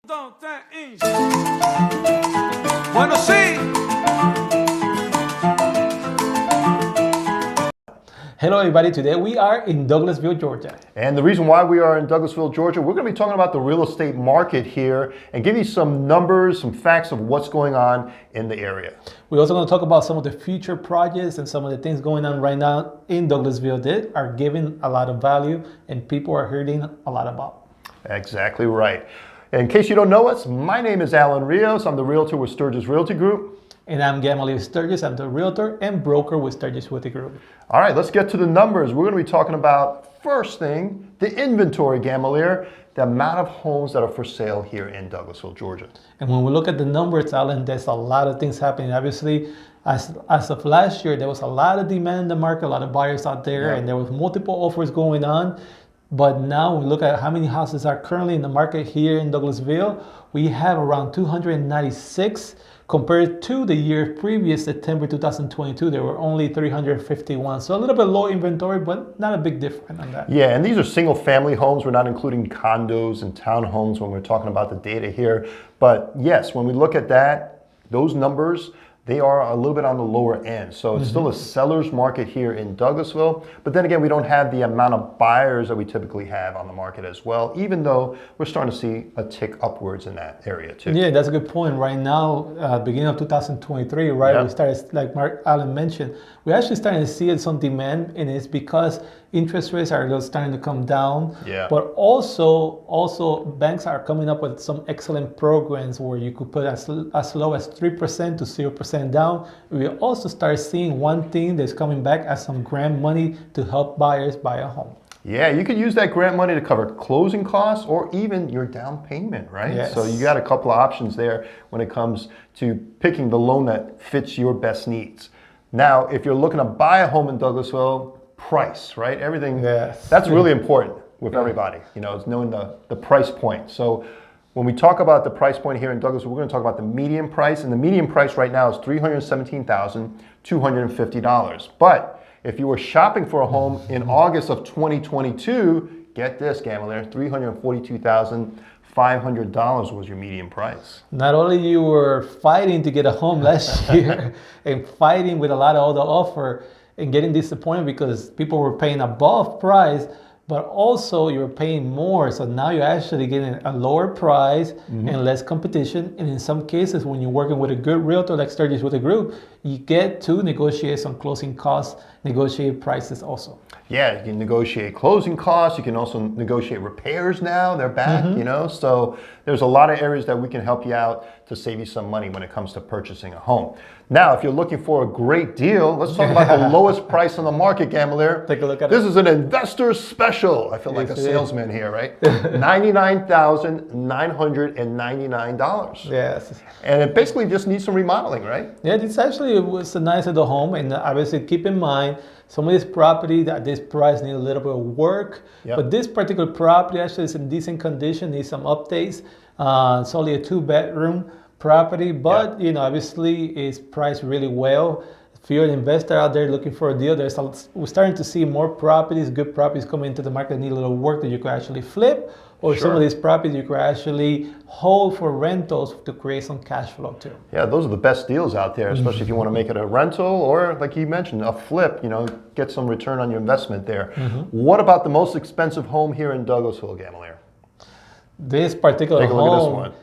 Dos, tres, y... Bueno, sí. Hello everybody, today we are in Douglasville, Georgia. And the reason why we are in Douglasville, Georgia, we're going to be talking about the real estate market here and give you some numbers, some facts of what's going on in the area. We're also going to talk about some of the future projects and some of the things going on right now in Douglasville that are giving a lot of value and people are hearing a lot about. Exactly right. In case you don't know us, my name is Alan Rios. I'm the Realtor with Sturgis Realty Group. And I'm Gamalier Sturgis. I'm the Realtor and broker with Sturgis Realty Group. All right, let's get to the numbers. We're going to be talking about, first thing, the inventory, Gamalier, the amount of homes that are for sale here in Douglasville, Georgia. And when we look at the numbers, Alan, there's a lot of things happening. Obviously, as of last year, there was a lot of demand in the market, a lot of buyers out there, and there was multiple offers going on. But now when we look at how many houses are currently in the market here in Douglasville, we have around 296 compared to the year previous, September 2022, there were only 351. So a little bit low inventory, but not a big difference on that. Yeah, and these are single family homes. We're not including condos and townhomes when we're talking about the data here. But yes, when we look at that, those numbers, they are a little bit on the lower end. So it's still a seller's market here in Douglasville. But then again, we don't have the amount of buyers that we typically have on the market as well, even though we're starting to see a tick upwards in that area too. Yeah, that's a good point. Right now, beginning of 2023, right, we started, like Alan mentioned, we're actually starting to see some demand, and it's because interest rates are starting to come down. Yeah. But also banks are coming up with some excellent programs where you could put as low as 3% to 0% down. We also start seeing one thing that's coming back as some grant money to help buyers buy a home. Yeah, you could use that grant money to cover closing costs or even your down payment, right? Yes. So you got a couple of options there when it comes to picking the loan that fits your best needs. Now, if you're looking to buy a home in Douglasville, price, right? Everything, that's really important with everybody, you know, it's knowing the price point. So when we talk about the price point here in Douglasville, we're going to talk about the median price, and the median price right now is $317,250. But if you were shopping for a home in August of 2022, get this, Gamalier, $342,500 was your median price. Not only you were fighting to get a home last year and fighting with a lot of other offer and getting disappointed because people were paying above price, but also you're paying more. So now you're actually getting a lower price and less competition. And in some cases, when you're working with a good realtor like Sturgis Realty Group, you get to negotiate some closing costs, negotiate prices also. Yeah, you can negotiate closing costs. You can also negotiate repairs now. They're back, you know. So there's a lot of areas that we can help you out to save you some money when it comes to purchasing a home. Now, if you're looking for a great deal, let's talk about the lowest price on the market, Gamalier. Take a look at this. This is an investor special. I feel like a salesman here, right? $99,999. Yes. And it basically just needs some remodeling, right? Yeah, this actually was the nice of the home. And obviously keep in mind, some of this property at this price need a little bit of work. But this particular property actually is in decent condition, needs some updates. It's only a 2-bedroom property, but you know, obviously it's priced really well. If you're an investor out there looking for a deal, we're starting to see more properties, good properties coming into the market that need a little work that you could actually flip, or some of these properties you could actually hold for rentals to create some cash flow too. Yeah, those are the best deals out there, especially if you want to make it a rental or, like you mentioned, a flip, you know, get some return on your investment there. What about the most expensive home here in Douglasville, Gamalier? This particular Take a look home at this one.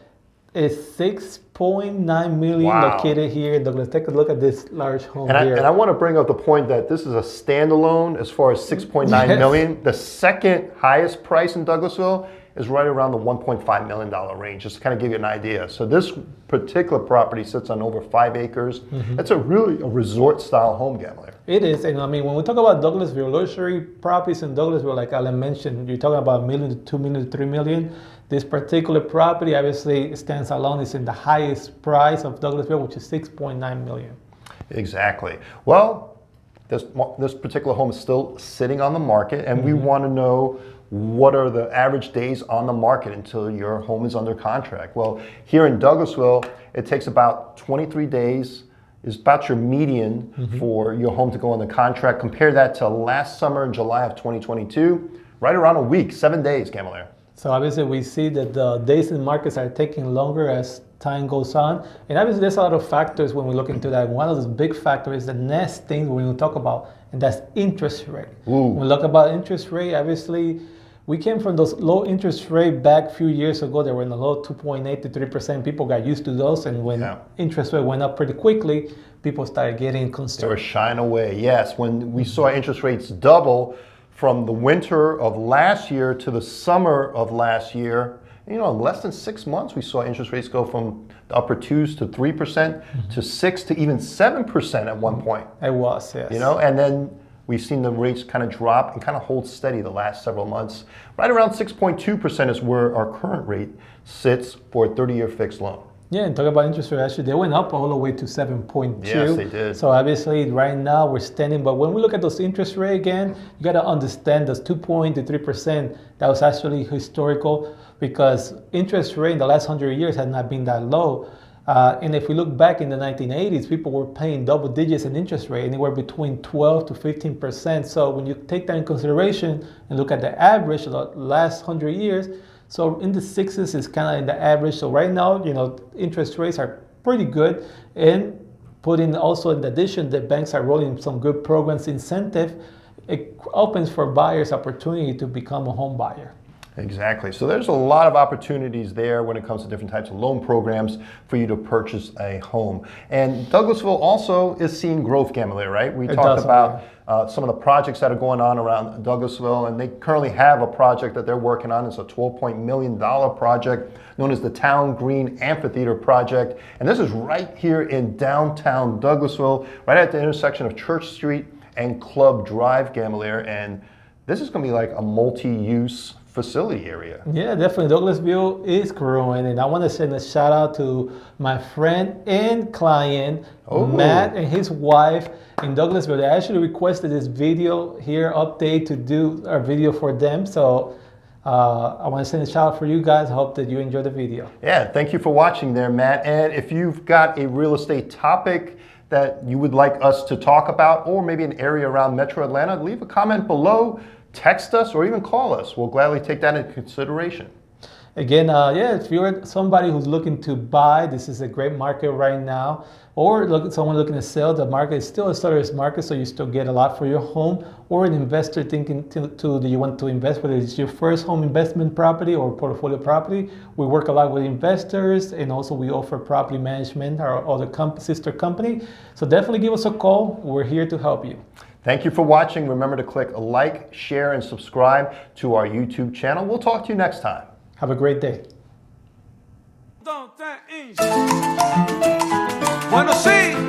Is $6.9 million located here in Douglas. Take a look at this large home here. And I want to bring up the point that this is a standalone as far as $6.9 million. The second highest price in Douglasville is right around the $1.5 million range, just to kind of give you an idea. So this particular property sits on over 5 acres. It's really a resort style home, Gamalier. It is, and I mean, when we talk about Douglasville, luxury properties in Douglasville, like Alan mentioned, you're talking about $1 million to $2 million to $3 million. This particular property obviously stands alone. It's in the highest price of Douglasville, which is $6.9 million. Exactly. Well, this particular home is still sitting on the market, and we want to know what are the average days on the market until your home is under contract. Well, here in Douglasville, it takes about 23 days is about your median for your home to go under contract. Compare that to last summer in July of 2022, right around a week, 7 days, Gamalier. So obviously we see that the days in markets are taking longer as time goes on. And obviously there's a lot of factors when we look into that. One of those big factors is the next thing we're going to talk about, and that's interest rate. Ooh. When we look about interest rate, obviously we came from those low interest rate back a few years ago. They were in the low 2.8 to 3%. People got used to those. And when interest rate went up pretty quickly, people started getting concerned. They were shying away. Yes, when we saw interest rates double from the winter of last year to the summer of last year, in less than 6 months, we saw interest rates go from the upper 2s to 3% to 6 to even 7% at one point. It was, yes. And then we've seen the rates kind of drop and kind of hold steady the last several months. Right around 6.2% is where our current rate sits for a 30-year fixed loan. Yeah, and talk about interest rate, actually, they went up all the way to 7.2. Yes, they did. So obviously, right now, we're standing. But when we look at those interest rate again, you got to understand those 2.0 to 3%, that was actually historical because interest rate in the last 100 years had not been that low. And if we look back in the 1980s, people were paying double digits in interest rate, anywhere between 12 to 15%. So when you take that in consideration and look at the average of the last 100 years, so in the 6s is kind of in the average. So right now, interest rates are pretty good. And put in also in addition, the banks are rolling some good programs, incentive. It opens for buyers opportunity to become a home buyer. Exactly. So there's a lot of opportunities there when it comes to different types of loan programs for you to purchase a home. And Douglasville also is seeing growth, Gamalier, right? We talked about some of the projects that are going on around Douglasville, and they currently have a project that they're working on. It's a $12 million project known as the Town Green Amphitheater Project. And this is right here in downtown Douglasville, right at the intersection of Church Street and Club Drive, Gamalier. And this is going to be like a multi-use facility area. Yeah, definitely. Douglasville is growing, and I want to send a shout out to my friend and client, Matt, and his wife in Douglasville. They actually requested this video here update to do our video for them. So I want to send a shout out for you guys. I hope that you enjoy the video. Yeah, thank you for watching there, Matt. And if you've got a real estate topic that you would like us to talk about, or maybe an area around Metro Atlanta, leave a comment below. Text us or even call us. We'll gladly take that into consideration. Again, if you're somebody who's looking to buy, this is a great market right now. Or someone looking to sell, the market is still a seller's market, so you still get a lot for your home. Or an investor thinking do you want to invest, whether it's your first home investment property or portfolio property. We work a lot with investors, and also we offer property management, our other sister company. So definitely give us a call. We're here to help you. Thank you for watching. Remember to click like, share, and subscribe to our YouTube channel. We'll talk to you next time. Have a great day. Bueno, sí.